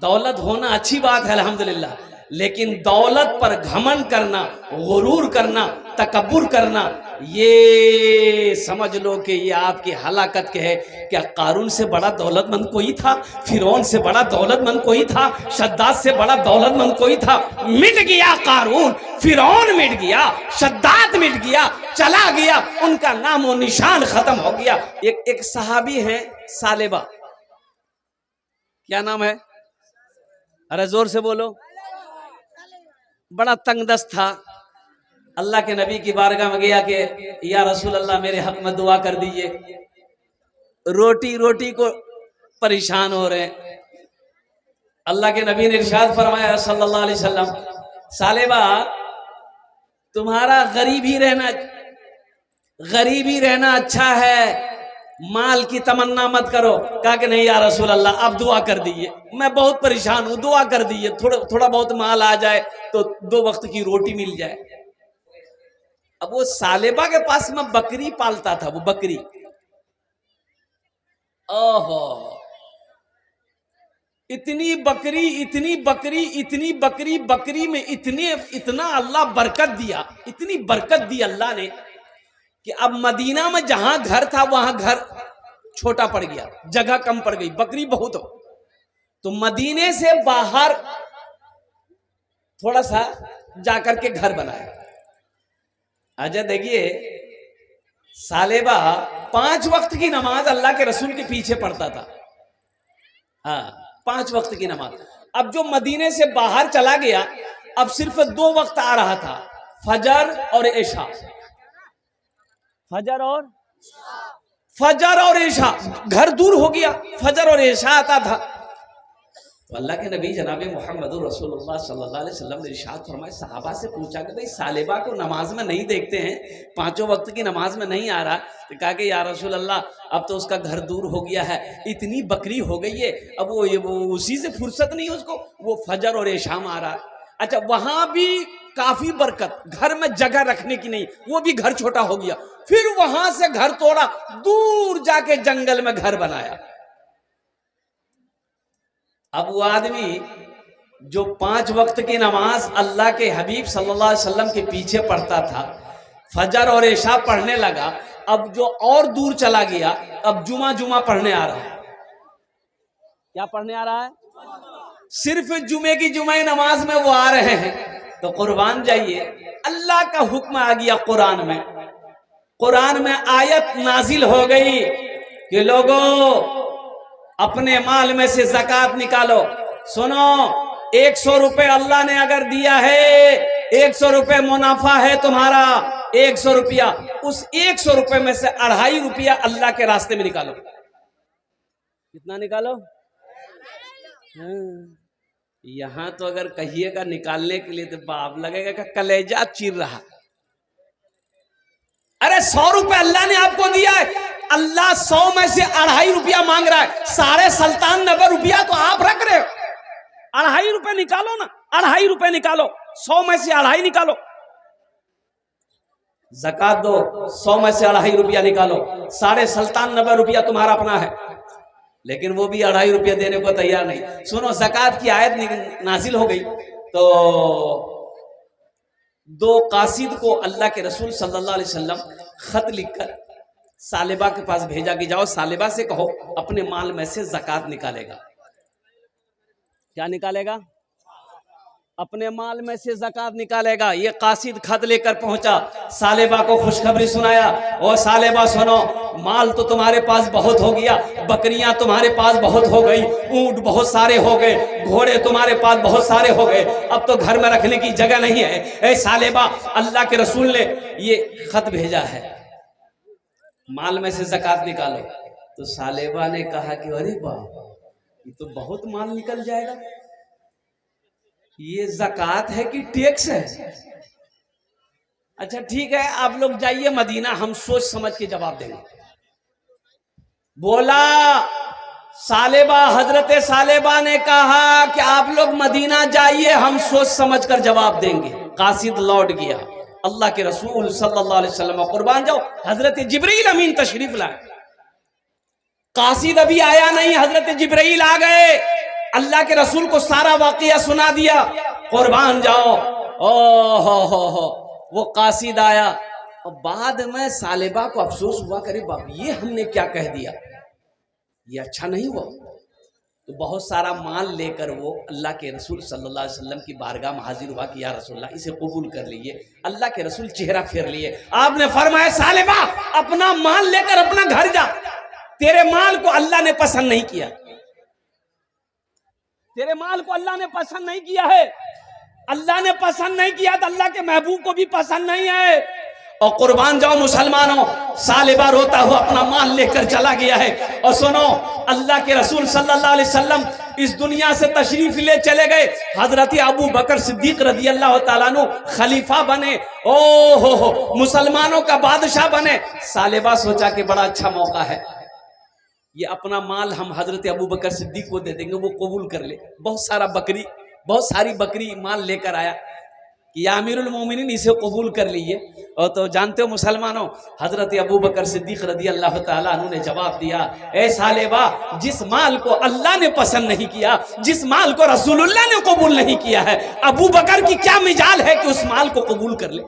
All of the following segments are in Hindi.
दौलत होना अच्छी बात है अल्हम्दुलिल्लाह, लेकिन दौलत पर घमंड करना, गुरूर करना, तकब्बुर करना, ये समझ लो कि ये आपकी हलाकत के है। क्या कारून से बड़ा दौलतमंद कोई था? फिरौन से बड़ा दौलतमंद कोई था? शद्दाद से बड़ा दौलतमंद कोई था? मिट गया कारून, फिरौन मिट गया, शद्दाद मिट गया, चला गया, उनका नामो निशान खत्म हो गया। एक सहाबी है सालेबा, क्या नाम है? अरे जोर से बोलो। बड़ा तंगदस्त था। अल्लाह के नबी की बारगाह में गया कि या रसूल अल्लाह मेरे हक में दुआ कर दीजिए, रोटी को परेशान हो रहे हैं। अल्लाह के नबी ने इरशाद फरमाया सल्लल्लाहु अलैहि वसल्लम, सालेबा तुम्हारा गरीबी रहना अच्छा है, माल की तमन्ना मत करो। कहा कि नहीं या रसूल अल्लाह आप दुआ कर दीजिए, मैं बहुत परेशान हूं, दुआ कर दीजिए, थोड़ा बहुत माल आ जाए तो 2 वक्त की रोटी मिल जाए। अब वो सालेबा के पास में बकरी पालता था, वो बकरी, ओहो इतनी बकरी, बकरी में इतना अल्लाह बरकत दिया, इतनी बरकत दी अल्लाह ने कि अब मदीना में जहां घर था वहां घर छोटा पड़ गया, जगह कम पड़ गई, बकरी बहुत हो, तो मदीने से बाहर थोड़ा सा जाकर के घर बनाया। अच्छा देखिए, सालेबा 5 वक्त की नमाज अल्लाह के रसूल के पीछे पढ़ता था। हाँ 5 वक्त की नमाज। अब जो मदीने से बाहर चला गया, अब सिर्फ 2 वक्त आ रहा था, फजर और इशा। फजर और इशा, घर दूर हो गया, फजर और इशा आता था। तो अल्लाह के नबी जनाब मोहम्मद रसूलुल्लाह सल्लल्लाहु अलैहि वसल्लम ने इरशाद फरमाया, सहाबा से पूछा कि भाई सालेबा को नमाज में नहीं देखते हैं, 5 वक्त की नमाज में नहीं आ रहा। तो कहा कि या रसूल अल्लाह अब तो उसका घर दूर हो गया है, इतनी बकरी हो गई है, अब वो उसी से फुर्सत नहीं है उसको, वो फजर और इशा में आ रहा है। अच्छा वहां भी काफी बरकत, घर में जगह रखने की नहीं, वो भी घर छोटा हो गया, फिर वहां से घर तोड़ा, दूर जाके जंगल में घर बनाया। अब वो आदमी जो 5 वक्त की नमाज अल्लाह के हबीब सल्लल्लाहु अलैहि वसल्लम के पीछे पढ़ता था, फजर और इशा पढ़ने लगा, अब जो और दूर चला गया, अब जुमा पढ़ने आ रहा है। क्या पढ़ने आ रहा है? सिर्फ जुमे की जुमे नमाज में वो आ रहे हैं। तो कुर्बान जाइए, अल्लाह का हुक्म आ गया कुरान में आयत नाजिल हो गई कि लोगों अपने माल में से ज़कात निकालो। सुनो, 100 रुपए अल्लाह ने अगर दिया है, 100 रुपए मुनाफा है तुम्हारा, 100 रुपया, उस 100 रुपए में से 2.5 रुपया अल्लाह के रास्ते में निकालो। कितना निकालो? यहां तो अगर कहिएगा निकालने के लिए तो बाप लगेगा कि कलेजा चीर रहा। अरे 100 रुपए अल्लाह ने आपको दिया है, अल्लाह 100 में से 2.5 रुपया मांग रहा है, 97.5 रुपया तो आप रख रहे हो। 2.5 रुपए निकालो ना, 2.5 रुपए निकालो, 100 में से 2.5 निकालो, ज़कात दो, 100 में से 2.5 रुपया निकालो, 97.5 रुपया तुम्हारा अपना है, लेकिन वो भी 2.5 रुपया देने को तैयार नहीं। सुनो, ज़कात की आयत नाजिल हो गई तो 2 कासिद को अल्लाह के रसूल सल्लल्लाहु अलैहि वसल्लम खत लिखकर सालेबा के पास भेजा कि जाओ सालेबा से कहो अपने माल में से ज़कात निकालेगा। क्या निकालेगा? अपने माल में से ज़कात निकालेगा। ये कासिद खत लेकर पहुंचा, सालेबा को खुशखबरी सुनाया, और सालेबा सुनो, माल तो तुम्हारे पास बहुत हो गया, बकरियां तुम्हारे पास बहुत हो गई, ऊंट बहुत सारे हो गए, घोड़े तुम्हारे पास बहुत सारे हो गए, अब तो घर में रखने की जगह नहीं है। ए सालेबा, अल्लाह के रसूल ने ये खत भेजा है, माल में से ज़कात निकालो। तो सालेबा ने कहा कि अरे बाप, ये तो बहुत माल निकल जाएगा, ये ज़कात है कि टैक्स है? अच्छा ठीक है, आप लोग जाइए मदीना, हम सोच समझ के जवाब देंगे। बोला सालेबा, हजरत सालेबा ने कहा कि आप लोग मदीना जाइए, हम सोच समझ कर जवाब देंगे। कासिद लौट गया, अल्लाह के रसूल सल्लल्लाहु अलैहि वसल्लम, कुर्बान जाओ, हजरत जिब्रील अमीन तशरीफ लाए। कासिद अभी आया नहीं, हजरत जिब्रील आ गए। अल्लाह के रसूल को सारा वाकया सुना दिया, कुर्बान जाओ। ओ हो, वो कासिद आया और बाद में सालेबा को अफसोस हुआ, करे बाप ये हमने क्या कह दिया, ये अच्छा नहीं हुआ। तो बहुत सारा माल लेकर वो अल्लाह के रसूल सल्लल्लाहु अलैहि वसल्लम की बारगाह में हाजिर हुआ कि या रसूलल्लाह इसे कबूल कर लीजिए। अल्लाह के रसूल चेहरा फेर लिए, आपने फरमाया सालेबा अपना माल लेकर अपना घर जा, तेरे माल को अल्लाह ने पसंद नहीं किया, तेरे माल को अल्लाह ने पसंद नहीं किया है। अल्लाह ने पसंद नहीं किया तो अल्लाह के महबूब को भी पसंद नहीं है। और कुर्बान जाओ मुसलमानों, सालेबा रोता हुआ अपना माल लेकर चला गया है। और सुनो, अल्लाह के रसूल सल्लल्लाहु अलैहि वसल्लम इस दुनिया से तशरीफ ले चले गए। हजरत अबू बकर सिद्दीक रज़ी अल्लाह तआला अन्हु खलीफा बने, ओ हो मुसलमानों का बादशाह बने। सालेबा सोचा कि बड़ा अच्छा मौका है, ये अपना माल हम हजरत अबू बकर सिद्दीक को दे देंगे, वो कबूल कर ले। बहुत सारी बकरी माल लेकर आया कि या अमीरुल मोमिनीन इसे कबूल कर लीजिए। और तो जानते हो मुसलमानों, हजरत अबू बकर सिद्दीक रज़ी अल्लाह तआला अन्हु ने जवाब दिया, ए सालेबा जिस माल को अल्लाह ने पसंद नहीं किया, जिस माल को रसूलुल्लाह ने कबूल नहीं किया है, अबू बकर की क्या मिजाल है कि उस माल को कबूल कर ले।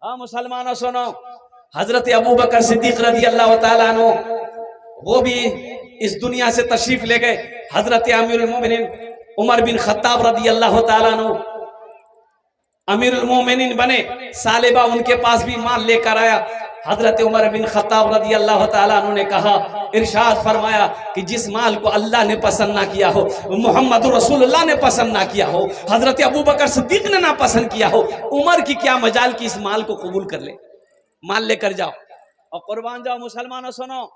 हाँ मुसलमानों सुनो, हजरत अबू बकर सिद्दीक रज़ी अल्लाह तआला अन्हु वो भी इस दुनिया से तशरीफ ले गए। हजरत अमीरुल मोमिनीन उमर बिन खत्ताब रज़ी अल्लाह तआला अन्हु अमीरुल मोमिनीन बने। सालेबा उनके पास भी माल लेकर आया। हजरत उमर बिन खत्ताब रज़ी अल्लाह तआला अन्हु ने कहा, इरशाद फरमाया कि जिस माल को अल्लाह ने पसंद ना किया हो, मोहम्मद रसूलुल्लाह ने पसंद ना किया हो, हजरत अबू बकर सिद्दीक ने ना पसंद किया हो, उमर की क्या मजाल कि इस माल को कबूल कर ले, माल लेकर जाओ और कुर्बान जाओ। मुसलमानों सुनो,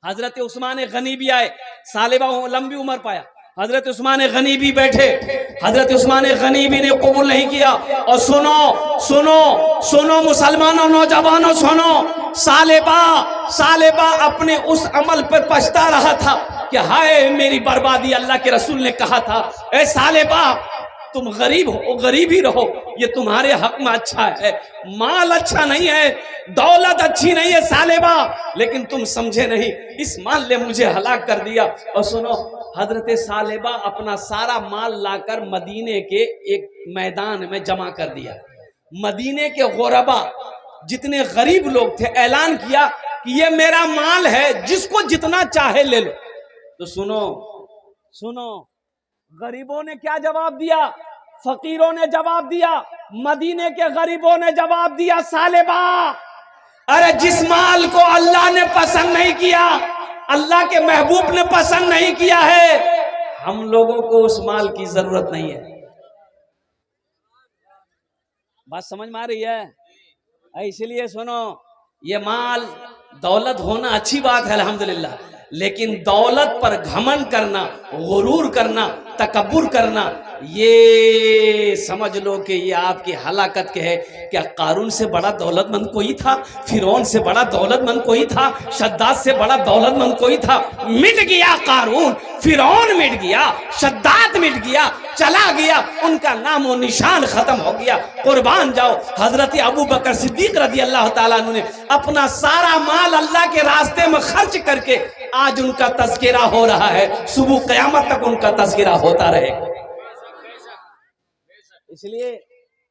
हजरत उस्मान गनी भी आए, सालेबा लंबी उम्र पाया। हजरत उस्मान गनी भी बैठे, हजरत उस्मान गनी भी ने कबूल नहीं किया। और सुनो सुनो सुनो मुसलमानों, नौजवानों सुनो, सालेबा अपने उस अमल पर पछता रहा था कि हाय मेरी बर्बादी। अल्लाह के रसूल ने कहा था, ए सालेबा तुम गरीब हो, गरीब ही रहो, ये तुम्हारे हक में अच्छा है। माल अच्छा नहीं है, दौलत अच्छी नहीं है सालेबा, लेकिन तुम समझे नहीं, इस माल ने मुझे हलाक कर दिया। और सुनो, हजरत सालेबा अपना सारा माल लाकर मदीने के एक मैदान में जमा कर दिया। मदीने के गुरबा जितने गरीब लोग थे, ऐलान किया कि ये मेरा माल है, जिसको जितना चाहे ले लो। तो सुनो, गरीबों ने क्या जवाब दिया, फकीरों ने जवाब दिया, मदीने के गरीबों ने जवाब दिया, सालेबा अरे जिस माल को अल्लाह ने पसंद नहीं किया, अल्लाह के महबूब ने पसंद नहीं किया है, हम लोगों को उस माल की जरूरत नहीं है। बात समझ में आ रही है? इसलिए सुनो, ये माल दौलत होना अच्छी बात है अल्हम्दुलिल्लाह, लेकिन दौलत पर घमंड करना, गुरूर करना, तकब्बुर करना, ये समझ लो कि ये आपकी हलाकत के है। क्या कारून से बड़ा दौलतमंद कोई था? फिरौन से बड़ा दौलतमंद कोई था? शद्दाद से बड़ा दौलतमंद कोई था? मिट गया कारून, फिरौन मिट गया, शद्दाद मिट गया, चला गया, उनका नाम और निशान खत्म हो गया। कुर्बान जाओ, हजरत अबू बकर सिद्दीक रज़ी अल्लाह तआला अन्हु ने अपना सारा माल अल्लाह के रास्ते में खर्च करके आज उनका तज़किरा हो रहा है, सुबह क़यामत तक उनका तज़किरा होता रहेगा। इसलिए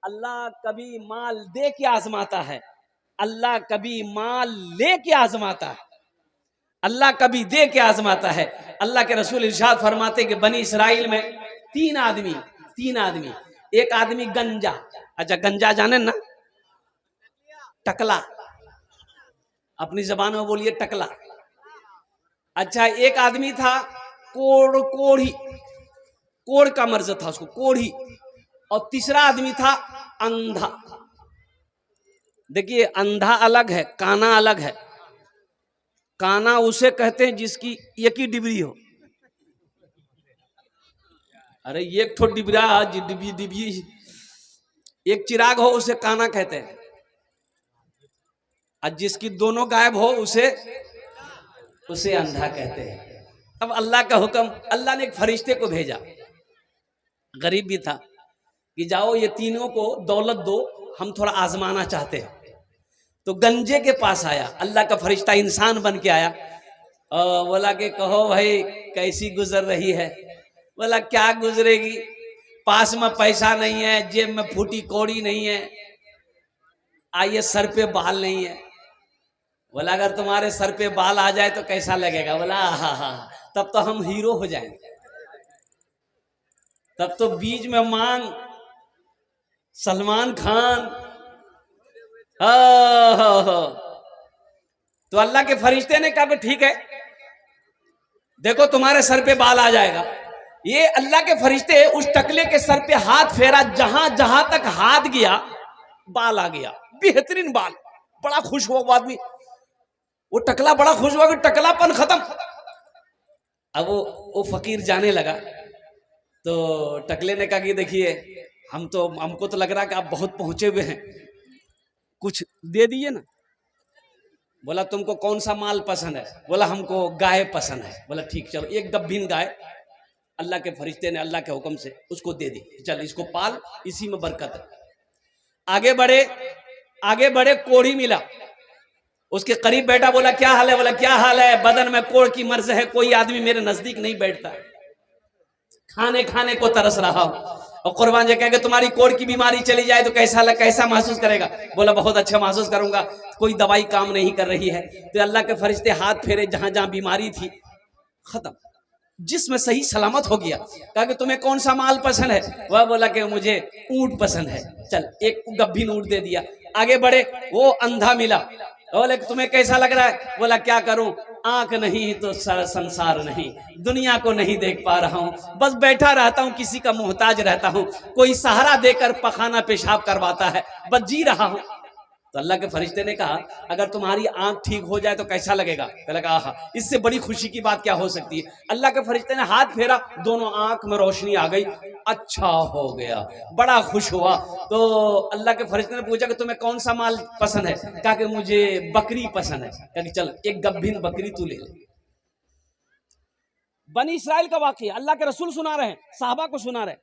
अल्लाह कभी माल दे के आजमाता है, अल्लाह कभी माल ले के आजमाता है, अल्लाह कभी दे के आजमाता है। अल्लाह के रसूल इरशाद फरमाते कि बनी इसराइल में तीन आदमी, एक आदमी गंजा, अच्छा गंजा जाने ना, टकला, अपनी जबान में बोलिए टकला। अच्छा एक आदमी था कोढ़ का मर्ज था उसको, कोढ़ी। और तीसरा आदमी था अंधा। देखिए अंधा अलग है, काना अलग है। काना उसे कहते हैं जिसकी एक ही डिबरी हो। अरे एक ठो डिबरा, डिबी एक चिराग हो उसे काना कहते हैं, और जिसकी दोनों गायब हो उसे अंधा कहते हैं। अब अल्लाह का हुक्म, अल्लाह ने एक फरिश्ते को भेजा, गरीब भी था, कि जाओ ये तीनों को दौलत दो, हम थोड़ा आजमाना चाहते हैं। तो गंजे के पास आया, अल्लाह का फरिश्ता इंसान बन के आया। और बोला कि कहो भाई कैसी गुजर रही है। बोला क्या गुजरेगी, पास में पैसा नहीं है, जेब में फूटी कौड़ी नहीं है, आइए सर पे बाल नहीं है। बोला अगर तुम्हारे सर पे बाल आ जाए तो कैसा लगेगा। बोला हा हा, तब तो हम हीरो हो जाएंगे, तब तो बीच में मांग सलमान खान। तो अल्लाह के फरिश्ते ने कहा ठीक है, देखो तुम्हारे सर पे बाल आ जाएगा। ये अल्लाह के फरिश्ते उस टकले के सर पे हाथ फेरा, जहां जहां तक हाथ गया बाल आ गया, बेहतरीन बाल। बड़ा खुश हुआ वो आदमी, वो टकला बड़ा खुश हुआ कि टकलापन खत्म। अब वो फकीर जाने लगा तो टकले ने कहा कि देखिए हमको तो लग रहा कि आप बहुत पहुंचे हुए हैं, कुछ दे दिए ना। बोला तुमको कौन सा माल पसंद है। बोला हमको गाय पसंद है। बोला ठीक, चलो एक गब्भीन गाय अल्लाह के फरिश्ते ने अल्लाह के हुक्म से उसको दे दी, चल इसको पाल, इसी में बरकत है। आगे बढ़े कोढ़ी मिला, उसके करीब बैठा, बोला क्या हाल है। बोला क्या हाल है, बदन में कोढ़ की मर्ज है, कोई आदमी मेरे नजदीक नहीं बैठता, खाने को तरस रहा हूं। और कुर्बान जी कहेगा तुम्हारी कोढ़ की बीमारी चली जाए तो कैसा महसूस करेगा। बोला बहुत अच्छा महसूस करूंगा, कोई दवाई काम नहीं कर रही है। तो अल्लाह के फरिश्ते हाथ फेरे, जहां जहां बीमारी थी खत्म, जिसमें सही सलामत हो गया। कहा कि तुम्हें कौन सा माल पसंद है। वह बोला कि मुझे ऊंट पसंद है, चल एक गब्भीन ऊंट दे दिया। आगे बढ़े, वो अंधा मिला, बोले तुम्हें कैसा लग रहा है। बोला क्या करूं, आंख नहीं तो संसार नहीं, दुनिया को नहीं देख पा रहा हूं, बस बैठा रहता हूं, किसी का मोहताज रहता हूं, कोई सहारा देकर पखाना पेशाब करवाता है, बस जी रहा हूं। तो अल्लाह के फरिश्ते ने कहा अगर तुम्हारी आंख ठीक हो जाए तो कैसा लगेगा। लगा आहा, इससे बड़ी खुशी की बात क्या हो सकती है। अल्लाह के फरिश्ते ने हाथ फेरा, दोनों आंख में रोशनी आ गई, अच्छा हो गया, बड़ा खुश हुआ। तो अल्लाह के फरिश्ते ने पूछा कि तुम्हें कौन सा माल पसंद है। कहा कि मुझे बकरी पसंद है। कहा कि चल एक गब्भीन बकरी तू ले ले। बनी इस्राइल का वाकया अल्लाह के रसूल सुना रहे हैं, साहबा को सुना रहे।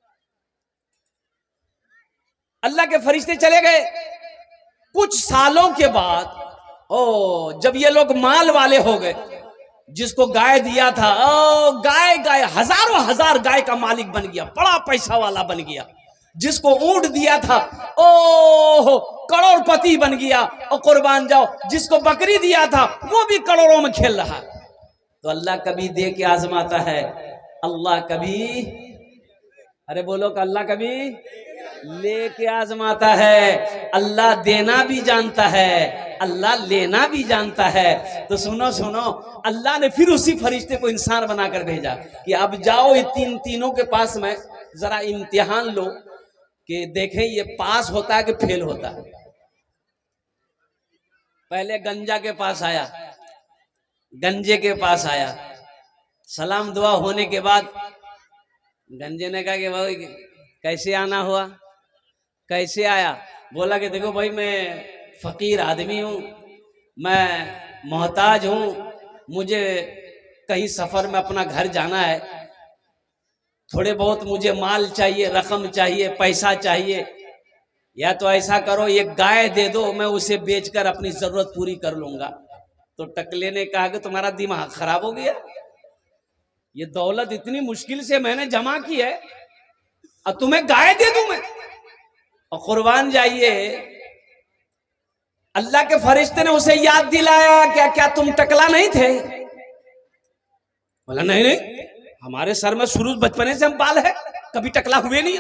अल्लाह के फरिश्ते चले गए। कुछ सालों के बाद जब ये लोग माल वाले हो गए, जिसको गाय दिया था गाय हजारों हजार गाय का मालिक बन गया, बड़ा पैसा वाला बन गया। जिसको ऊंट दिया था करोड़पति बन गया। और कुर्बान जाओ, जिसको बकरी दिया था वो भी करोड़ों में खेल रहा। तो अल्लाह कभी दे के आजमाता है, अल्लाह कभी, अरे बोलो कि अल्लाह कभी लेके आजमाता है। अल्लाह देना भी जानता है, अल्लाह लेना भी जानता है। तो सुनो अल्लाह ने फिर उसी फरिश्ते को इंसान बनाकर भेजा कि अब जाओ ये तीनों के पास में जरा इम्तिहान लो कि देखें ये पास होता है कि फेल होता है। पहले गंजा के पास आया, गंजे के पास आया, सलाम दुआ होने के बाद गंजे ने कहा कि भाई कैसे आना हुआ, कैसे आया। बोला कि देखो भाई मैं फकीर आदमी हूँ, मैं मोहताज हूँ, मुझे कहीं सफर में अपना घर जाना है, थोड़े बहुत मुझे माल चाहिए, रकम चाहिए, पैसा चाहिए, या तो ऐसा करो एक गाय दे दो, मैं उसे बेचकर अपनी जरूरत पूरी कर लूंगा। तो टकले ने कहा कि तुम्हारा दिमाग खराब हो गया, ये दौलत इतनी मुश्किल से मैंने जमा की है और तुम्हें गाय दे दूं मैं। और कुर्बान जाइए, अल्लाह के फरिश्ते ने उसे याद दिलाया, क्या तुम टकला नहीं थे। बोला नहीं, हमारे सर में शुरू बचपने से हम बाल है, कभी टकला हुए नहीं।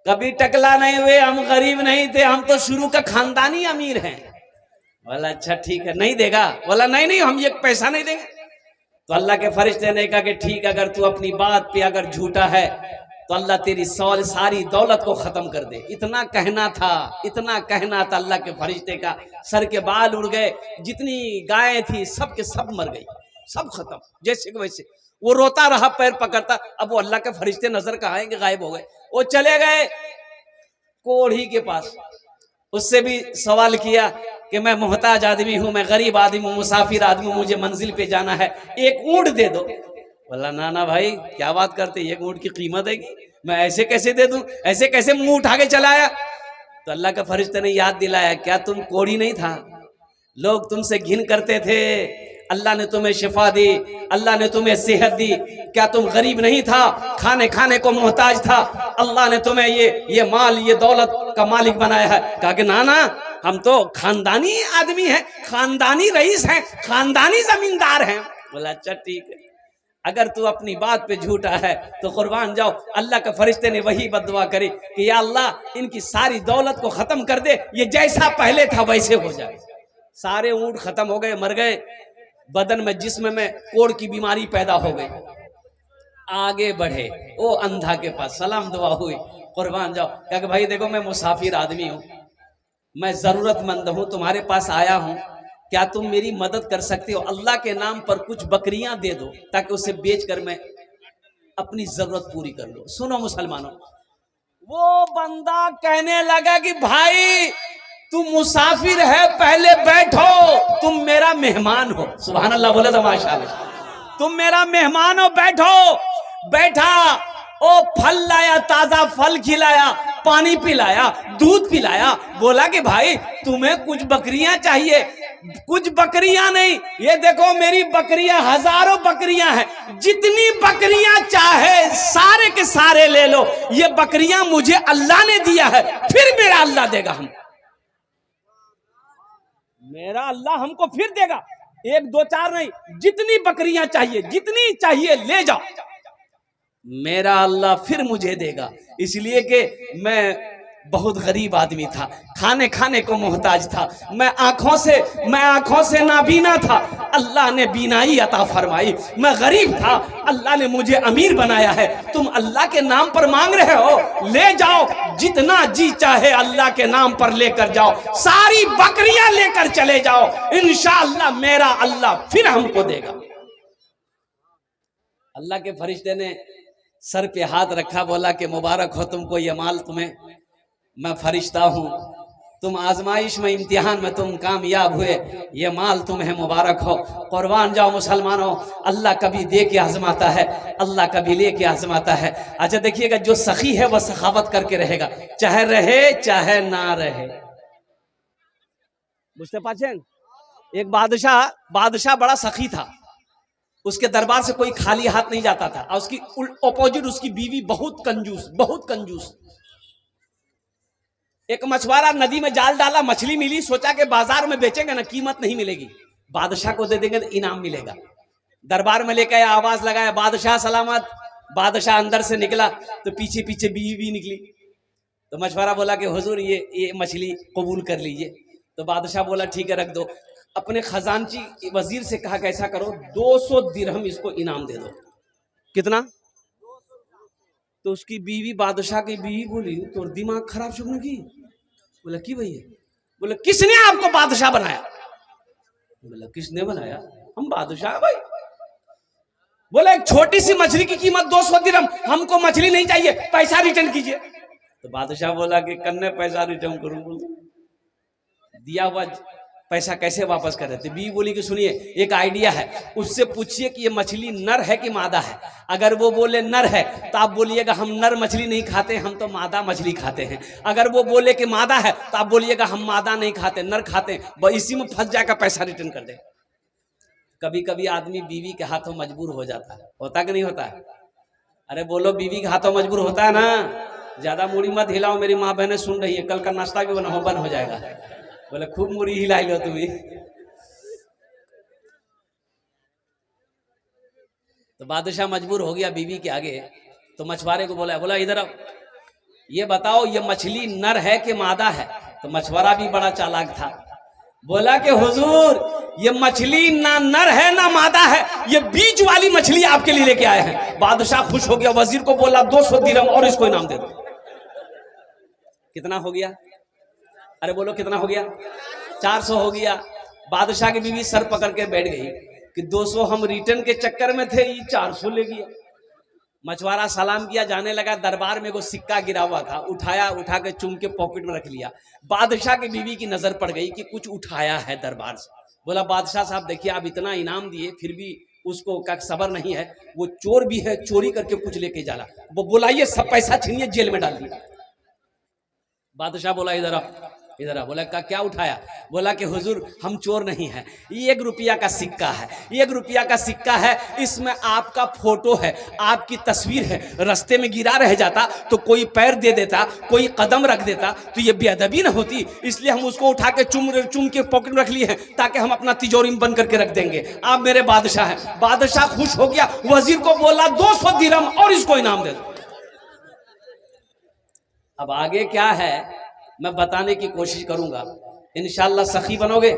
कभी टकला नहीं हुए, हम गरीब नहीं थे, हम तो शुरू का खानदानी अमीर हैं। बोला अच्छा ठीक है, नहीं देगा। बोला नहीं हम ये पैसा नहीं देंगे। तो अल्लाह के फरिश्ते ने कहा कि ठीक, अगर तू अपनी बात पे अगर झूठा है तो अल्लाह तेरी सारी दौलत को खत्म कर दे। इतना कहना था अल्लाह के फरिश्ते का, सर के बाल उड़ गए, जितनी गायें थी सब के सब मर गई, सब खत्म जैसे कि वैसे। वो रोता रहा पैर पकड़ता। अब वो अल्लाह के फरिश्ते नजर कहाँ आएंगे, गायब हो गए। वो चले गए कोढ़ी के पास, उससे भी सवाल किया कि मैं मोहताज आदमी हूं, मैं गरीब आदमी हूं, मुसाफिर आदमी हूं, मुझे मंजिल पे जाना है, एक ऊंट दे दो। बोला ना भाई क्या बात करते, एक ऊंट की कीमत है कि मैं ऐसे कैसे दे दूं, ऐसे कैसे मुंह उठा के चला आया। तो अल्लाह का फरिश्ते ने याद दिलाया, क्या तुम कोढ़ी नहीं था, लोग तुमसे घिन करते थे, अल्लाह ने तुम्हें शिफा दी, अल्लाह ने तुम्हें सेहत दी, क्या तुम गरीब नहीं था, खाने खाने को मोहताज था, अल्लाह ने तुम्हें ये माल ये दौलत का मालिक बनाया है। कहा कि ना ना, हम तो खानदानी आदमी हैं, खानदानी रईस हैं, खानदानी जमींदार हैं। बोला अच्छा ठीक है, अगर तू अपनी बात पे झूठा है तो कुर्बान जाओ। अल्लाह के फरिश्ते ने वही बद्दुआ करी कि या अल्लाह इनकी सारी दौलत को खत्म कर दे, ये जैसा पहले था वैसे हो जाए। सारे ऊंट खत्म हो गए, मर गए, बदन में जिस्म में कोढ़ की बीमारी पैदा हो गई। आगे बढ़े वो अंधा के पास, सलाम दुआ हुई, कुर्बान जाओ। क्या कि भाई देखो मैं मुसाफिर आदमी हूँ, मैं जरूरतमंद हूँ, तुम्हारे पास आया हूँ, क्या तुम मेरी मदद कर सकते हो? अल्लाह के नाम पर कुछ बकरियां दे दो ताकि उसे बेचकर मैं अपनी जरूरत पूरी कर लूं। सुनो मुसलमानों, वो बंदा कहने लगा कि भाई तुम मुसाफिर है, पहले बैठो, तुम मेरा मेहमान हो। सुभान अल्लाह बोले तो माशाअल्लाह, तुम मेरा मेहमान हो, बैठो। बैठा, ओ फल लाया, ताजा फल खिलाया, पानी पिलाया, दूध पिलाया। बोला कि भाई तुम्हें कुछ बकरियां चाहिए? कुछ बकरियां नहीं, ये देखो मेरी बकरियां हजारों बकरियां हैं, जितनी बकरियां चाहे सारे के सारे ले लो। ये बकरियां मुझे अल्लाह ने दिया है, फिर मेरा अल्लाह देगा हमको, मेरा अल्लाह हमको फिर देगा। एक दो चार नहीं, जितनी बकरियां चाहिए, जितनी चाहिए ले जाओ, मेरा अल्लाह फिर मुझे देगा। इसलिए कि मैं बहुत गरीब आदमी था, खाने खाने को मोहताज था, मैं आंखों से नाबीना था, अल्लाह ने बीनाई अता फरमाई। मैं गरीब था, अल्लाह ने मुझे अमीर बनाया है। तुम अल्लाह के नाम पर मांग रहे हो, ले जाओ, जितना जी चाहे अल्लाह के नाम पर लेकर जाओ, सारी बकरियां लेकर चले जाओ, इंशाअल्लाह मेरा अल्लाह फिर हमको देगा। अल्लाह के फरिश्ते ने सर पे हाथ रखा, बोला कि मुबारक हो तुमको ये माल, तुम्हें मैं फरिश्ता हूँ, तुम आजमाइश में इम्तिहान में तुम कामयाब हुए, ये माल तुम्हें मुबारक हो। कुर्बान जाओ मुसलमानों, अल्लाह कभी दे के आजमाता है, अल्लाह कभी ले के आजमाता है। अच्छा देखिएगा, जो सखी है वह सखावत करके रहेगा, चाहे रहे चाहे ना रहे। बुझते पाचन, एक बादशाह बड़ा सखी था, उसके दरबार से कोई खाली हाथ नहीं जाता था, और उसकी अपोजिट उसकी बीवी बहुत कंजूस। एक मछुआरा नदी में जाल डाला, मछली मिली, सोचा कि बाजार में बेचेंगे ना, कीमत नहीं मिलेगी, बादशाह को दे देंगे तो इनाम मिलेगा। दरबार में लेकर आया, आवाज लगाया, बादशाह सलामत। बादशाह अंदर से निकला तो पीछे पीछे बीवी भी निकली। तो मछुआरा बोला कि हुजूर ये मछली कबूल कर लीजिए। तो बादशाह बोला ठीक है रख दो। अपने खजानची वजीर से कहा कि ऐसा करो, 200 दिरहम इसको इनाम दे दो। कितना? तो उसकी बीवी, बादशाह की बीवी बोली, तो दिमाग खराब शुरू की। बोला कि भैया, बोले किसने आपको बादशाह बनाया? बोला किसने बनाया, हम बादशाह भाई। बोला एक छोटी सी मछली की कीमत 200 दिरहम, हमको मछली नहीं चाहिए, पैसा रिटर्न कीजिए। तो बादशाह बोला कि कन्ने पैसा रिटर्न करूं, दिया हुआ पैसा कैसे वापस कर देते? बीवी बोली कि सुनिए एक आइडिया है, उससे पूछिए कि ये मछली नर है कि मादा है। अगर वो बोले नर है तो आप बोलिएगा हम नर मछली नहीं खाते, हम तो मादा मछली खाते हैं। अगर वो बोले कि मादा है तो आप बोलिएगा हम मादा नहीं खाते, नर खाते हैं। इसी में फंस जाएगा, पैसा रिटर्न कर दे। कभी कभी आदमी बीवी के हाथों मजबूर हो जाता है, होता कि नहीं होता है? अरे बोलो, बीवी के हाथों मजबूर होता है ना। ज्यादा मूड़ी मत हिलाओ, मेरी माँ बहनें सुन रही है, कल का नाश्ता भी बंद हो जाएगा। बोले खूब मुड़ी हिलाई लो तुम्हें। तो बादशाह मजबूर हो गया बीवी के आगे। तो मछुआरे को बोला इधर आओ, ये बताओ ये मछली नर है कि मादा है? तो मछुआरा भी बड़ा चालाक था, बोला कि हुजूर ये मछली ना नर है ना मादा है, ये बीच वाली मछली आपके लिए लेके आए हैं। बादशाह खुश हो गया, वजीर को बोला 200 दिरहम और इसको इनाम दे दो। कितना हो गया? अरे बोलो कितना हो गया? 400 हो गया। बादशाह की बीवी सर पकड़ के बैठ गई कि 200 हम रिटर्न के चक्कर में थे, ये 400 ले गया। मछुआरा सलाम किया, जाने लगा। दरबार में को सिक्का गिरा हुआ था, उठा के चुम के पॉकेट में रख लिया। बादशाह की बीवी की नजर पड़ गई कि कुछ उठाया है दरबार से। बोला बादशाह साहब देखिए, आप इतना इनाम दिए फिर भी उसको का सबर नहीं है, वो चोर भी है, चोरी करके कुछ लेके जाला। वो बुलाइए, सब पैसा छीनिए, जेल में डाल दिया। बादशाह बोला इधर आप, इधर आ। बोला का क्या उठाया? बोला कि हुजूर हम चोर नहीं हैं, ये 1 रुपया का सिक्का है, 1 रुपया का सिक्का है, इसमें आपका फोटो है, आपकी तस्वीर है, रास्ते में गिरा रह जाता तो कोई पैर दे देता, कोई कदम रख देता तो ये बेअदबी ना होती, इसलिए हम उसको उठा के चुम के पॉकेट में रख लिए हैं ताकि हम अपना तिजोरी में बंद करके रख देंगे। आप मेरे बादशाह हैं। बादशाह खुश हो गया, वजीर को बोला 200 दिरहम और इसको इनाम दे दो। अब आगे क्या है मैं बताने की कोशिश करूंगा। इंशाअल्लाह सखी बनोगे?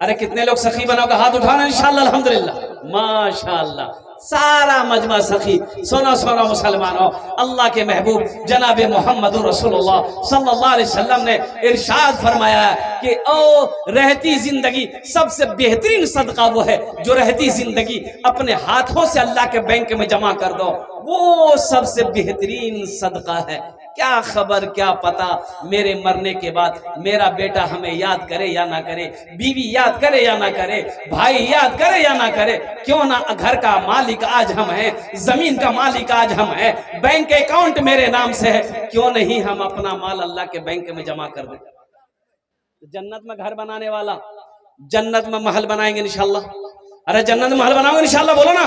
अरे कितने लोग सखी बनोगे? हाथ उठाना इंशाअल्लाह। अल्हम्दुलिल्लाह, माशाअल्लाह, सारा मजमा सखी। सोना सोना मुसलमानों, अल्लाह के महबूब जनाब मोहम्मद रसूलुल्लाह सल्लल्लाहु अलैहि वसल्लम ने इरशाद फरमाया कि ओ रहती जिंदगी सबसे बेहतरीन सदका वो है जो रहती जिंदगी अपने हाथों से अल्लाह के बैंक में जमा कर दो, वो सबसे बेहतरीन सदका है। क्या खबर क्या पता मेरे मरने के बाद मेरा बेटा हमें याद करे या ना करे, बीवी याद करे या ना करे, भाई याद करे या ना करे, क्यों ना घर का मालिक आज हम हैं, जमीन का मालिक आज हम हैं, बैंक अकाउंट मेरे नाम से है, क्यों नहीं हम अपना माल अल्लाह के बैंक में जमा कर दें। जन्नत में घर बनाने वाला जन्नत में महल बनाएंगे इंशाल्लाह। अरे जन्नत में महल बनाओगे इंशाल्लाह, बोलो ना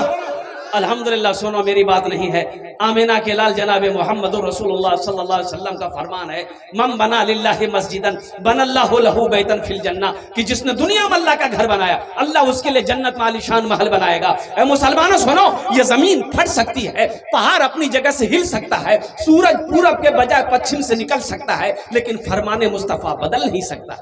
अल्हम्दुलिल्लाह। सुनो मेरी बात नहीं है, आमिना के लाल जनाब मोहम्मद रसूलुल्लाह सल्लल्लाहु अलैहि वसल्लम का फरमान है, मम बना लिल्लाहि मस्जिदन बनल्लाहु लहू बैतन फिल जन्ना, कि जिसने दुनिया में अल्लाह का घर बनाया अल्लाह उसके लिए जन्नत में आलीशान महल बनाएगा। ऐ मुसलमानों सुनो, ये जमीन फट सकती है, पहाड़ अपनी जगह से हिल सकता है, सूरज पूरब के बजाय पश्चिम से निकल सकता है, लेकिन फरमाने मुस्तफा बदल नहीं सकता।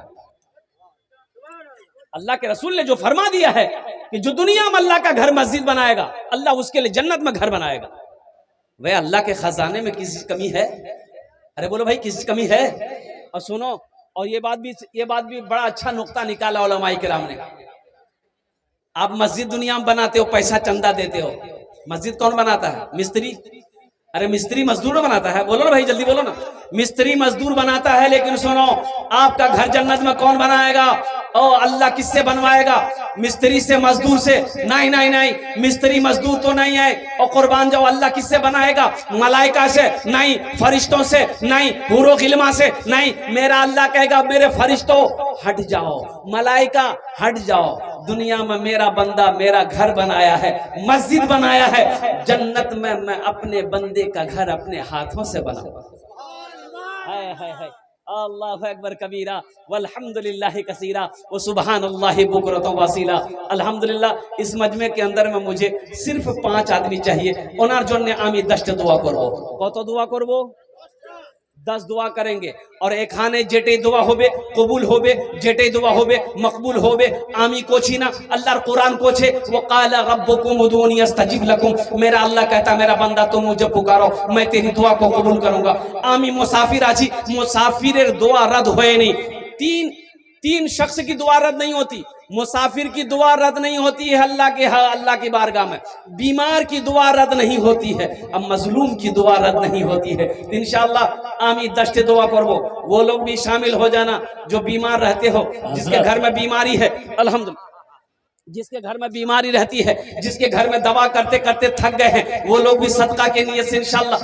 अल्लाह के रसूल ने जो फरमा दिया है कि जो दुनिया में अल्लाह का घर मस्जिद बनाएगा अल्लाह उसके लिए जन्नत में घर बनाएगा। वह अल्लाह के खजाने में किसी कमी है? अरे बोलो भाई, किसी कमी है? और सुनो, और ये बात भी बड़ा अच्छा नुक्ता निकाला उलमाए किराम ने। आप मस्जिद दुनिया में बनाते हो, पैसा चंदा देते हो, मस्जिद कौन बनाता है? मिस्त्री। अरे मिस्त्री मजदूर बनाता है, बोलो ना भाई जल्दी बोलो ना। मिस्त्री मजदूर बनाता है, लेकिन सुनो आपका घर जन्नत में कौन बनाएगा? ओ अल्लाह किससे बनवाएगा? मिस्त्री से, मजदूर से? नहीं नहीं नहीं, मिस्त्री मजदूर तो नहीं है। और कुर्बान जाओ, अल्लाह किससे बनाएगा? मलाइका से? नहीं। फरिश्तों से? नहीं। हूरो गिलमा से? नहीं। मेरा अल्लाह कहेगा मेरे फरिश्तों हट जाओ, मलाइका हट जाओ, दुनिया में मेरा बंदा मेरा घर बनाया है, मस्जिद बनाया है, जन्नत में मैं अपने बंदे का घर अपने हाथों से बनाऊंगा। हाय हाय हाय, अल्लाहु अकबर कबीरा वल्हम्दुलिल्लाहि कसीरा व सुबहानल्लाहि बुकरतन वसीला। अल्हम्दुलिल्लाह, इस मजमे के अंदर में मुझे सिर्फ 5 आदमी चाहिए। ओनार जन्ने आमी 10 दुआ करबो। कत दुआ करबो? 10 दुआ करेंगे, और एखाने जेटे दुआ होबे कबूल होबे, जेटे दुआ होबे मकबूल होबे। आमी कोची ना, अल्लाह कुरान कोछे वो काला रब्बुकुम उदूनी अस्तजिब लकुम, मेरा अल्लाह कहता मेरा बंदा तुम मुझे पुकारो मैं तेरी दुआ को कबूल करूंगा। आमी मुसाफिर आजी, मुसाफिर दुआ रद्द होए नहीं। तीन शख्स की दुआ रद्द नहीं होती। मुसाफिर की दुआ रद्द नहीं होती है अल्लाह की बारगाह में, बीमार की दुआ रद्द नहीं होती है, अब मजलूम की दुआ रद्द नहीं होती है। इंशाअल्लाह आमी 10 दुआ करबो, वो लोग भी शामिल हो जाना जो बीमार रहते हो, जिसके घर में बीमारी है। अल्हम्दुलिल्लाह, जिसके घर में बीमारी रहती है, जिसके घर में दवा करते करते थक गए हैं, वो लोग भी सदका के नियत से इंशाअल्लाह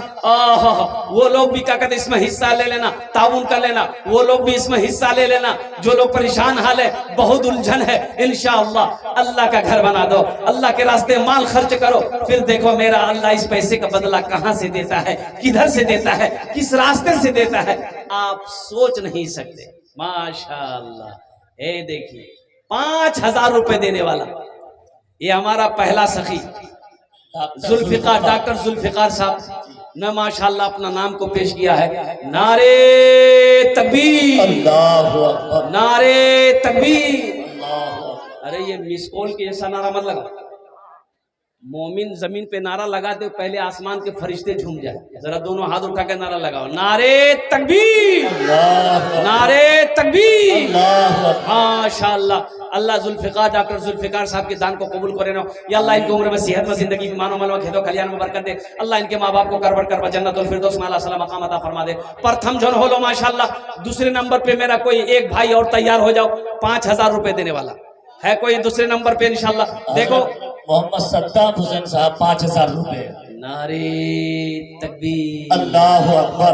वो लोग भी क्या कहते इसमें हिस्सा ले लेना, ताउन कर लेना, वो लोग भी इसमें हिस्सा ले लेना। जो लोग परेशान हाल है, बहुत उलझन है, इंशाअल्लाह अल्लाह का घर बना दो, अल्लाह के रास्ते माल खर्च करो, फिर देखो मेरा अल्लाह इस पैसे का बदला कहां से देता है, किधर से देता है, किस रास्ते से देता है, आप सोच नहीं सकते। माशाअल्लाह, ये देखिए 5000 रुपए देने वाला, ये हमारा पहला सखी जुल्फिकार, डॉक्टर जुल्फिकार साहब ने माशाअल्लाह अपना नाम को पेश किया है। नारे तकबीर, अल्लाहु अकबर, नारे तकबीर। अरे ये मिस कॉल के जैसा नारा मत लगा। मोमिन जमीन पे नारा लगाते हो पहले आसमान के फरिश्ते झूम जाए। जरा दोनों हाथ उठा के नारा लगाओ, नारे तकबीर, नारे तकबीर। माशाअल्लाह, अल्लाह जुल्फिकार, डॉक्टर जुल्फिकार साहब के दान को कबूल करे ना। या अल्लाह इनकी उम्र में सेहत में जिंदगी में मानो मलवा खेदो कल्याण में बरकत दे। अल्लाह इनके माँ बाप को करवर करवा जन्नतुल फिरदौस में अल्लाह सलाम मकाम अता फरमा दे। प्रथम जन हो लो माशाअल्लाह। दूसरे नंबर पे मेरा कोई एक भाई और तैयार हो जाओ, 5000 रुपए देने वाला है कोई दूसरे नंबर पे इंशाअल्लाह। देखो मोहम्मद सद्दाम हुसैन साहब 5000 रुपए। नारे तकबीर, अल्लाहु अकबर।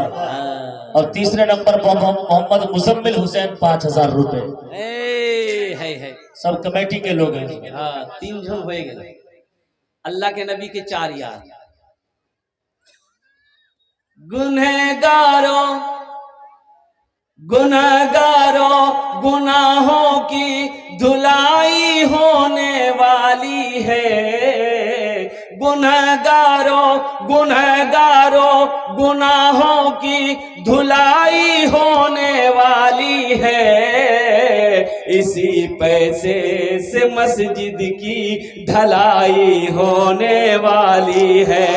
और तीसरे नंबर पर मोहम्मद मुजम्मिल हुसैन 5000 रुपए। है सब कमेटी के लोग हैं। हाँ 3 जन हो गए। अल्लाह के नबी के 4 यार। गुनहगारों गुनहगारों गुनाहों की धुलाई होने वाली है। गुनहगारों गुनहगारों गुनाहों की धुलाई होने वाली है। इसी पैसे से मस्जिद की ढलाई होने वाली है।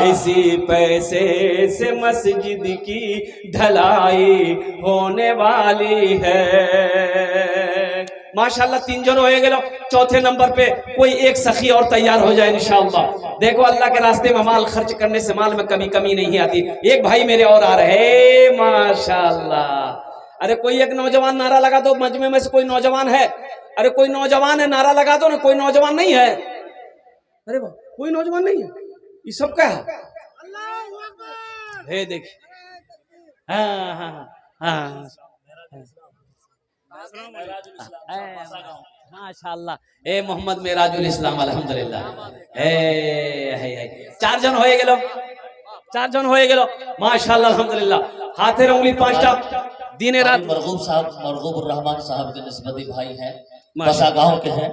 इसी पैसे से मस्जिद की ढलाई होने वाली है। माशाल्लाह 3 जन हो गए। चौथे नंबर पे कोई एक सखी और तैयार हो जाए इंशाअल्लाह। देखो अल्लाह के रास्ते में माल खर्च करने से माल में कमी नहीं आती। एक भाई मेरे और आ रहे हैं माशाल्लाह। अरे कोई एक नौजवान नारा लगा दो। मजमे में से कोई नौजवान है? अरे कोई नौजवान है, नारा लगा दो ना। कोई नौजवान नहीं है? अरे कोई नौजवान नहीं है? ये सब क्या है? हे देख। हाँ हाँ हाँ माशाल्लाह। ए मोहम्मद मेराजुल इस्लाम अल्हम्दुलिल्लाह। ए 4 जन होए गेलो। 4 जन होए गेलो माशाल्लाह अल्हम्दुलिल्लाह। हाथे उंगली 5टा दिन रात। मरगूब साहब मरगूब रहमान साहब के निस्बती भाई हैं, बसा गांव के हैं।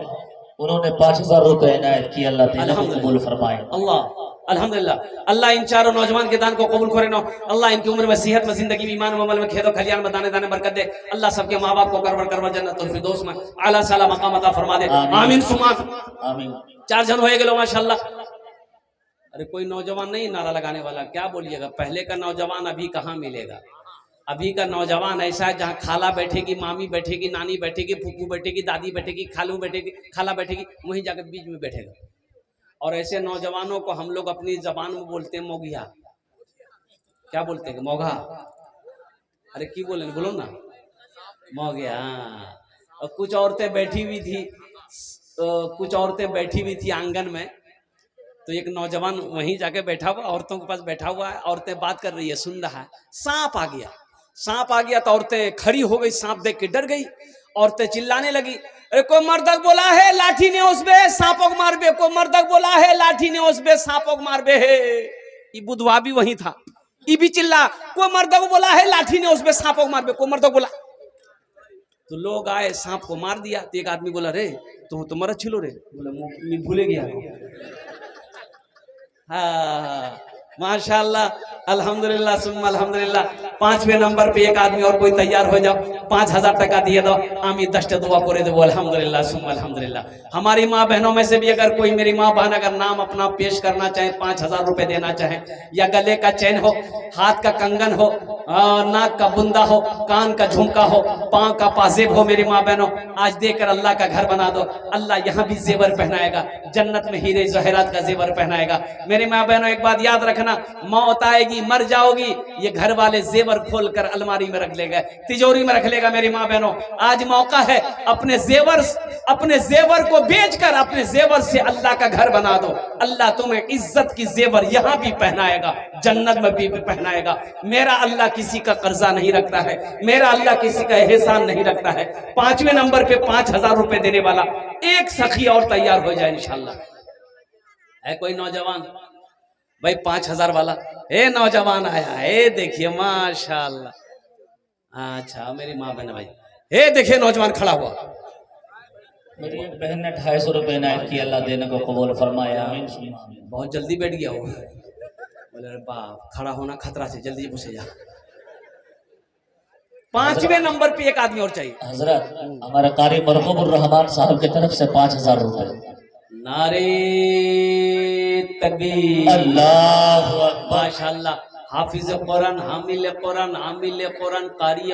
उन्होंने 5000 रुपए इनायत की। अल्लाह ताला कबूल फरमाए। अल्लाह अल्हम्दुलिल्लाह। अल्लाह इन चारों नौजवान के दान को कबूल करे ना। अल्लाह इनकी उम्र में सेहत में जिंदगी में ईमान में अमल में खेदो खलियान में दाने दाने बरकत दे। अल्लाह सबके माँ बाप को करवर जन्नतुल फिरदौस में आला साला मकाम अता फरमा दे। आमीन सुमा आमीन। 4 जन होए गेलो माशाल्लाह। अरे कोई नौजवान नहीं नारा लगाने वाला? क्या बोलिएगा? पहले का नौजवान अभी कहाँ मिलेगा? अभी का नौजवान ऐसा है जहाँ खाला बैठेगी, मामी बैठेगी, नानी बैठेगी, फूफू बैठेगी, दादी बैठेगी, खालू बैठेगी, खाला बैठेगी, वहीं जाकर बीच में बैठेगा। और ऐसे नौजवानों को हम लोग अपनी जबान में बोलते हैं मोगिया। क्या बोलते हैं? मोघा। अरे की बोले? बोलो ना मोगिया। और कुछ औरतें बैठी हुई थी, कुछ औरतें बैठी हुई थी आंगन में। तो एक नौजवान वहीं जाके बैठा हुआ, औरतों के पास बैठा हुआ है। औरतें बात कर रही है, सुन रहा है। सांप आ गया। सांप आ गया तो औरतें खड़ी हो गई। सांप देख के डर गई। औरतें चिल्लाने लगी, अरे कोई मर्दक बोला है लाठी ने उस बे सांपों को मार बे। कोई मर्दक बोला है लाठी ने उस बे सांपों को मार बे है। ये बुधवा भी वहीं था। ये भी चिल्ला, कोई मर्दक बोला है लाठी ने उस बे सांपों को मार बे। कोई मर्दक बोला। तो लोग आए, सांप को मार दिया। तो एक आदमी बोला, रे तुम तो मर छिलो रे। बोला भूले गया। हाँ माशाल्लाह अल्हम्दुलिल्लाह सुम्मा अल्हम्दुलिल्लाह। 5वें नंबर पे एक आदमी और कोई तैयार हो जाओ। 5000 टका दिए दो। आमी 10 दुआ करे दो। अल्हम्दुलिल्लाह सुम्मा अल्हम्दुलिल्लाह। हमारी माँ बहनों में से भी अगर कोई मेरी माँ बहन अगर नाम अपना पेश करना चाहे, 5000 रुपए देना चाहे, या गले का चैन हो, हाथ का कंगन हो, नाक का बुंदा हो, कान का झुमका हो, पाँव का पाजेब हो, मेरी माँ बहनों आज देकर अल्लाह का घर बना दो। अल्लाह यहाँ भी जेवर पहनाएगा, जन्नत में हीरे जवाहरात का जेवर पहनाएगा। मेरी माँ बहनों एक बात याद रखना, मौत आएगी, मर जाओगी, ये घर वाले जेवर खोल कर अलमारी में रख लेगा, तिजोरी में रख लेगा। मेरी माँ बहनों आज मौका है, अपने जेवर को बेचकर अपने जेवर से अल्लाह का घर बना दो। अल्लाह तुम्हें इज्जत की जेवर यहाँ भी पहनाएगा, जन्नत में भी पहनाएगा। मेरा अल्लाह किसी का कर्जा नहीं रखता है, मेरा अल्लाह किसी का एहसान नहीं रखता है। 5वें नंबर पे 5000 रुपए देने वाला एक सखी और तैयार हो जाए इंशाल्लाह। है कोई नौजवान भाई 5000 वाला? ए नौजवान आया है, देखिए माशाल्लाह। अच्छा मेरी माँ बहन भाई, हे देखिए नौजवान खड़ा हुआ। मेरी एक बहन ने 250 रुपए इनायत की। अल्लाह देने को कबूल फरमाया। आमीन। बहुत जल्दी बैठ गया वो। बोले अरे बाप, खड़ा होना खतरा से, जल्दी घुसे जा। 5वें नंबर पे एक आदमी और चाहिए। हजरत हमारे कारी मरहूब रहमान साहब की तरफ से 5000 रुपए। नारे तकबीर, अल्लाहु अकबर। माशाल्लाह। हाफिज कुरान, हामिल कुरान, आमिल कुरान, कारी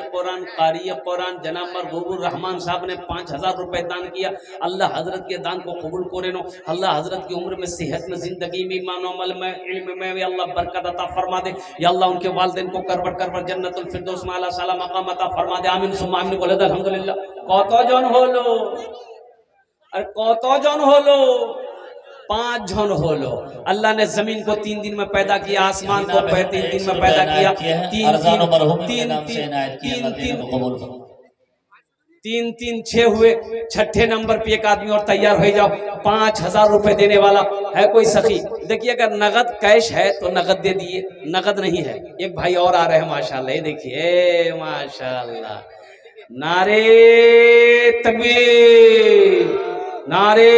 कुरान जनाब मरहूबुर रहमान साहब ने 5000 रुपए दान किया। अल्लाह हजरत के दान को कबूल करे नो। अल्लाह हजरत की उम्र में, सेहत में, जिंदगी में, ईमान अमल में, इल्म में अल्लाह बरकत अता फरमा दे। या अल्लाह उनके वालिदैन को करवर जन्नतुल फिरदौस में आला साला मकाम अता फरमा दे। आमीन सुम्मा आमीन बोले अल्हम्दुलिल्लाह। কতজন হলো? আর কতজন হলো? 5 जन हो लो। अल्लाह ने जमीन को 3 दिन में पैदा किया, आसमान को 3 दिन में पैदा किया। 3 6 हुए, छठे नंबर पे एक आदमी और तैयार हो जाओ, 5000 रुपए देने वाला है कोई सखी। देखिए अगर नगद कैश है तो नगद दे दिए, नगद नहीं है। एक भाई और आ रहे हैं माशाल्लाह, ये देखिए माशाल्लाह, नारे तकबीर, नारे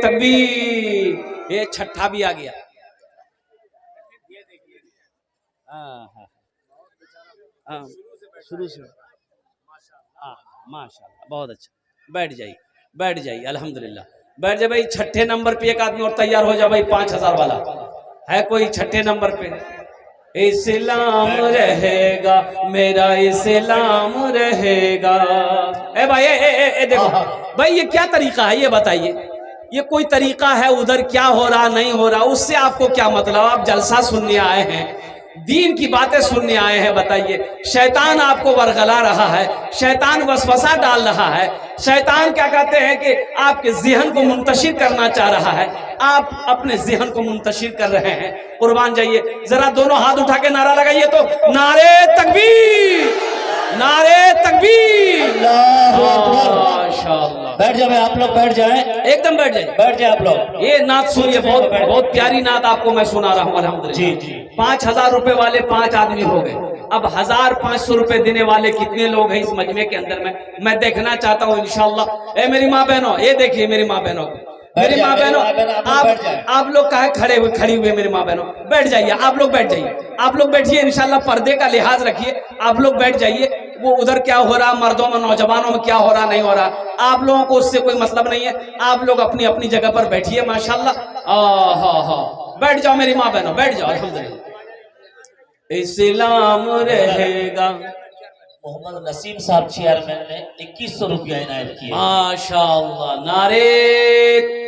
तकबीर। ये छठा भी आ गया। शुरू से माशाल्लाह, बहुत अच्छा। बैठ जाइए, बैठ जाइए, अल्हम्दुलिल्लाह बैठ जाए भाई। छठे नंबर पे एक आदमी और तैयार हो जाए भाई, 5000 वाला है कोई छठे नंबर पे। इस्लाम रहेगा मेरा, इस्लाम रहेगा। ए भाई ए देखो भाई, ये क्या तरीका है ये बताइए। ये कोई तरीका है उधर क्या हो रहा नहीं हो रहा, उससे आपको क्या मतलब? आप जलसा सुनने आए हैं, दीन की बातें सुनने आए हैं, बताइए। शैतान आपको वरगला रहा है, शैतान वसवसा डाल रहा है, शैतान क्या कहते हैं कि आपके ज़हन को मुंतशिर करना चाह रहा है। आप अपने ज़हन को मुंतशिर कर रहे हैं। कुर्बान जाइए, जरा दोनों हाथ उठा के नारा लगाइए तो, नारे तकबीर, नारे तकबीर। माशाअल्लाह, बैठ जाए आप लोग, बैठ जाए, एकदम बैठ जाए, बैठ जाए आप लोग। ये नात सुनिए, बहुत प्यारी नात आपको मैं सुना रहा हूँ अल्हम्दुलिल्लाह। जी जी। 5000 रुपए वाले 5 आदमी हो गए। अब 1500 रुपए देने वाले कितने लोग हैं इस मजमे के अंदर में, मैं देखना चाहता हूँ इंशाअल्लाह। ए मेरी माँ बहनों, ये देखिए मेरी माँ बहनों, मेरी माँ बहनों, आप लोग कहाँ खड़ी हुए मेरी माँ बहनों, बैठ जाइए, आप लोग बैठ जाइए, आप लोग बैठिए इंशाल्लाह। पर्दे का लिहाज रखिए, आप लोग बैठ जाइए। वो उधर क्या हो रहा, मर्दों में नौजवानों में क्या हो रहा नहीं हो रहा, आप लोगों को उससे कोई मतलब नहीं है। आप लोग अपनी अपनी जगह पर बैठिए माशाल्लाह। हाँ, बैठ जाओ मेरी माँ बहनों, बैठ जाओ अल्हम्दुलिल्लाह। इस्लाम रहेगा। मोहम्मद नसीम साहब चेयरमैन ने 2100 रुपया इनायत किया। माशाअल्लाह, नारे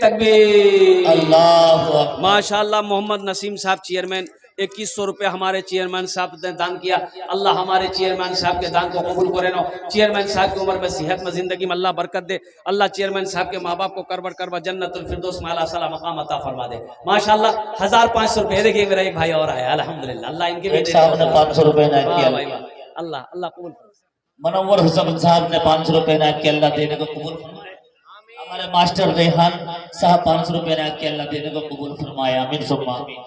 तकबीर, अल्लाह माशाअल्लाह। मोहम्मद नसीम साहब चेयरमैन 2100 रुपया हमारे चेयरमैन साहब ने दान किया। अल्लाह हमारे चेयरमैन साहब के दान को कबूल करे ना। चेयरमैन साहब की उम्र में, सेहत में, जिंदगी में अल्लाह बरकत दे। अल्लाह चेयरमैन साहब के माँ बाप को करबा जन्नतुल फिरदौस में आला सला मकाम अता फरमा दे माशाअल्लाह। 1500 रुपये। देखिए मेरा एक भाई और आया अल्हम्दुलिल्लाह, अल्लाह इनके भी साहब ने 500 रुपये इनायत किया। अल्लाह अल्लाह कबूल। मनव्वर हुसैन साहब ने 500 रुपये इनायत किया, अल्लाह देने को कबूल फरमाए। हमारे मास्टर रेहान साहब 500 रुपये इनायत किया, अल्लाह देने को कबूल फरमाए। आमीन सुम्मा आमीन।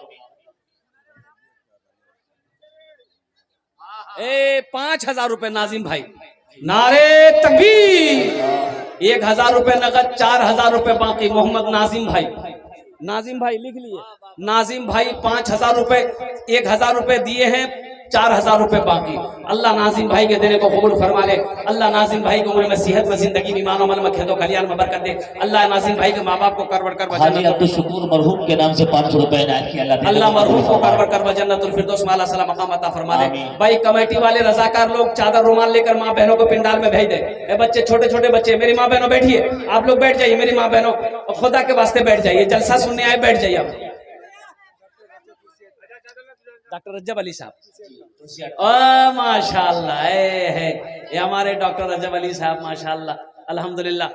5000 रुपए नाजिम भाई, नारे तकबीर। 1000 रुपए नगद, 4000 रुपए बाकी। मोहम्मद नाजिम भाई, नाजिम भाई लिख लिए, नाजिम भाई 5000 रुपए, 1000 रुपए दिए हैं, 4000 रुपए बाकी। अल्लाह नाजिम भाई के देने को कबूल फरमा ले। अल्लाह नाजिम भाई की उम्र में, सेहत में, जिंदगी में, ईमान अमल में, खेतों खलियान में बरकत दे। अल्लाह नाजिम भाई के माँ बाप को करबा हाजी अब्दुल शुकूर मरहूम के नाम से 500 रुपए इनायत किया, अल्लाह मरहूम को करबा जन्नतुल फिरदौस में आला सला मकाम अता फरमा दे। भाई कमेटी वाले रजाकार लोग चादर रुमाल लेकर माँ बहनों को पिंडाल में भेज दे। ए बच्चे, छोटे छोटे बच्चे, मेरी माँ बहनों बैठिए, आप लोग बैठ जाइए मेरी माँ बहनों, खुदा के वास्ते बैठ जाइए, जलसा सुनने आए, बैठ जाइए आप। डॉक्टर रजब अली साहब माशाल्लाह, ये हमारे डॉक्टर रजब अली साहब माशाल्लाह अल्हम्दुलिल्लाह,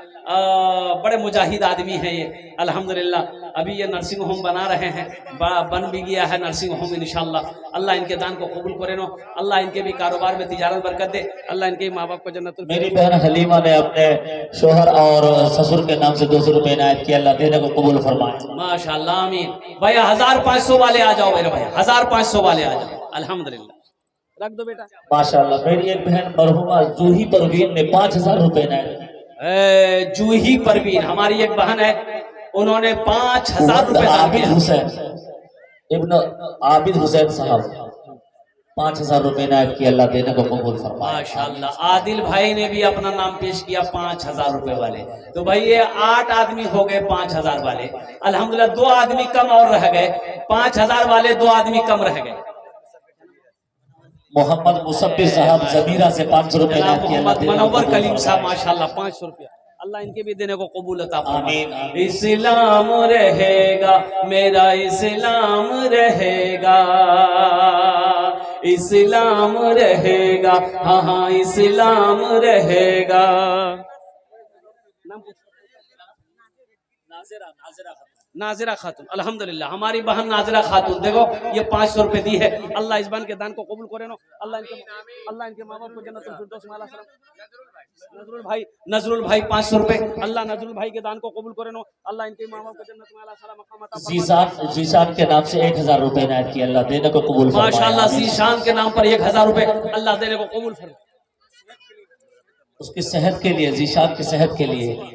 बड़े मुजाहिद आदमी हैं ये अल्हम्दुलिल्लाह। अभी ये नर्सिंग होम बना रहे हैं, बन भी गया है नर्सिंग होम इंशाल्लाह। अल्लाह इनके दान को कबूल करे नो। अल्लाह इनके भी कारोबार में तिजारत बरकत दे। अल्लाह इनके माँ बाप को जन्नत। मेरी बहन हलीमा ने अपने शोहर और ससुर के नाम से 200 रुपए इनायत किया, अल्लाह देने को कबूल फरमाए माशाल्लाह आमीन। भैया 1500 वाले आ जाओ मेरे भैया, 1500 वाले आ जाओ अल्हम्दुलिल्लाह। रख दो बेटा माशाल्लाह। मेरी एक बहन मरहुमा जूही परवीन ने 5000 रुपए इनायत। जूही परवीन हमारी एक बहन है, उन्होंने 5000 रुपए आबिद हुसैन इब्न आबिद हुसैन साहब 5000 रुपए इनायत किया, अल्लाह देने को कबूल फरमाए माशाल्लाह। आदिल भाई ने भी अपना नाम पेश किया 5000 रुपए वाले। तो भाई ये 8 आदमी हो गए 5000 वाले अल्हम्दुलिल्लाह। 2 आदमी कम और रह गए, 5000 वाले 2 आदमी कम रह गए। मोहम्मद मुसब्बिर साहब जमीरा से 500 रुपए इनायत किया, मनव्वर कलीम साहब माशाल्लाह 500 रुपया, अल्लाह इनके भी देने को कबूल अता फरमाए। इस्लाम रहेगा मेरा, इस्लाम रहेगा, इस्लाम रहेगा, हाँ हाँ इस्लाम रहेगा। नाजिरा खातून, अल्हम्दुलिल्लाह हमारी बहन नाजिरा खातून, देखो ये 500 रुपए दी है। अल्लाह इस बहन के दान को कबूल करे नो। अल्लाह इनके माँ बाप को जन्नतुल फिरदौस में आला सलाम। नजरुल भाई 500 रुपए, अल्लाह नजरुल भाई के दान को कबूल करे नो। अल्लाह इनके माँ बाप को जन्नत में आला सलाम मकाम अता फरमाए। जीशान के नाम से 1000 रुपए इनायत किए, अल्लाह देने को कबूल फरमाए। माशाअल्लाह जीशान के नाम पर 1000 रुपए अल्लाह देने को कबूल फरमाए। उसकी सेहत के लिए, जीशान की सेहत के लिए।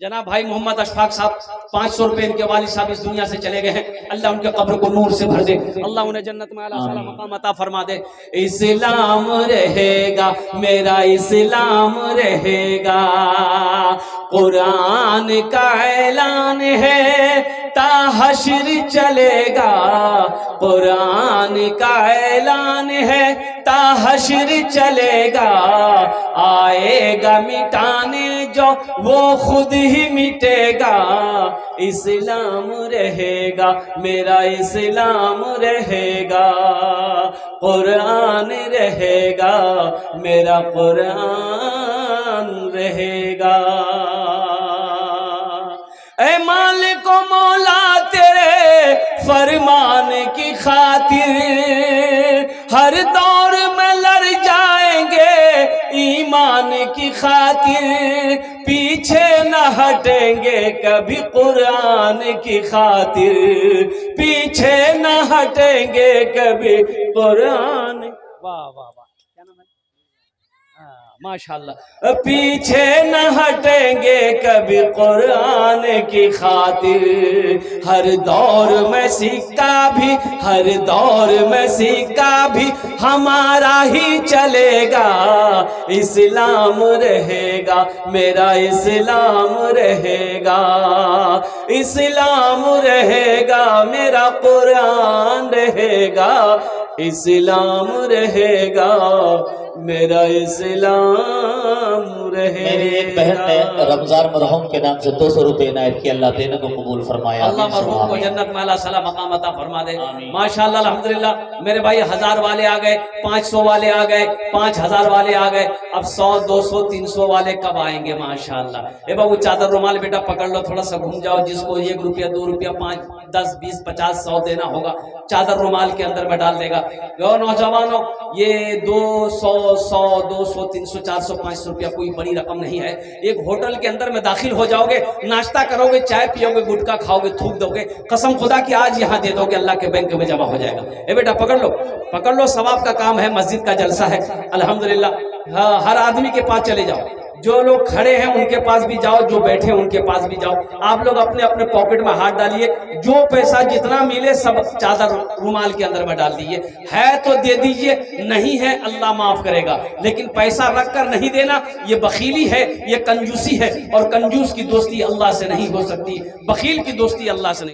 जनाब भाई मोहम्मद अशफाक साहब 500 रुपए इनके वालिद साहब इस दुनिया से चले गए हैं। अल्लाह उनके कब्र को नूर से भर दे, अल्लाह उन्हें जन्नत में आला साला मकाम अता फरमा दे। इस्लाम रहेगा मेरा इस्लाम रहेगा, कुरान का ऐलान है ता हश्र चलेगा, कुरान का ऐलान है ता हश्र चलेगा, आएगा मिटाने जो वो खुद ही मिटेगा। इस्लाम रहेगा मेरा इस्लाम रहेगा, कुरान रहेगा मेरा कुरान रहेगा। ऐ मालिक मौला तेरे फरमान की खातिर हर दौर में लड़ जाएंगे, ईमान की खातिर पीछे न हटेंगे कभी, कुरान की खातिर पीछे न हटेंगे कभी कुरान। वाह वाह वाह, क्या नाम है? माशाअल्लाह, पीछे न हटेंगे कभी कुरान की खातिर, हर दौर में सिक्का भी, हर दौर में सिक्का भी हमारा ही चलेगा। इस्लाम रहेगा मेरा इस्लाम रहेगा, इस्लाम रहेगा मेरा कुरान रहेगा, इस्लाम रहेगा मेरा इस्लाम रहेगा। मेरी एक बहन ने रमजान मरहूम के नाम से 200 रुपए इनायत किए, अल्लाह देने को कबूल फरमाया। अल्लाह मरहूम को जन्नत में आला सलाम मकाम अता फरमा दे। माशाअल्लाह अल्हम्दुलिल्लाह मेरे भाई 1000 वाले आ गए, 500 वाले आ गए, 5000 वाले आ गए, अब 100 200 300 वाले कब आएंगे? माशाअल्लाह। ए बाबू चादर रुमाल बेटा पकड़ लो, थोड़ा सा घूम जाओ, जिसको 1 रुपया 2 रुपया 5 10 20 50 100 देना होगा चादर रुमाल के अंदर में डाल देगा। नौजवानों ये 200 100 200 300 400 500 रुपया कोई बड़ी रकम नहीं है। एक होटल के अंदर में दाखिल हो जाओगे, नाश्ता करोगे, चाय पियोगे, गुटखा खाओगे, थूक दोगे, कसम खुदा कि आज यहाँ दे दोगे, अल्लाह के बैंक में जमा हो जाएगा। ए बेटा पकड़ लो, सवाब का काम है, मस्जिद का जलसा है अल्हम्दुलिल्लाह। हर आदमी के पास चले जाओ, जो लोग खड़े हैं उनके पास भी जाओ, जो बैठे हैं उनके पास भी जाओ। आप लोग अपने अपने पॉकेट में हाथ डालिए, जो पैसा जितना मिले सब चादर रुमाल के अंदर में डाल दीजिए। है तो दे दीजिए, नहीं है अल्लाह माफ करेगा, लेकिन पैसा रख कर नहीं देना ये बखीली है, ये कंजूसी है, और कंजूस की दोस्ती अल्लाह से नहीं हो सकती, बखील की दोस्ती अल्लाह से नहीं।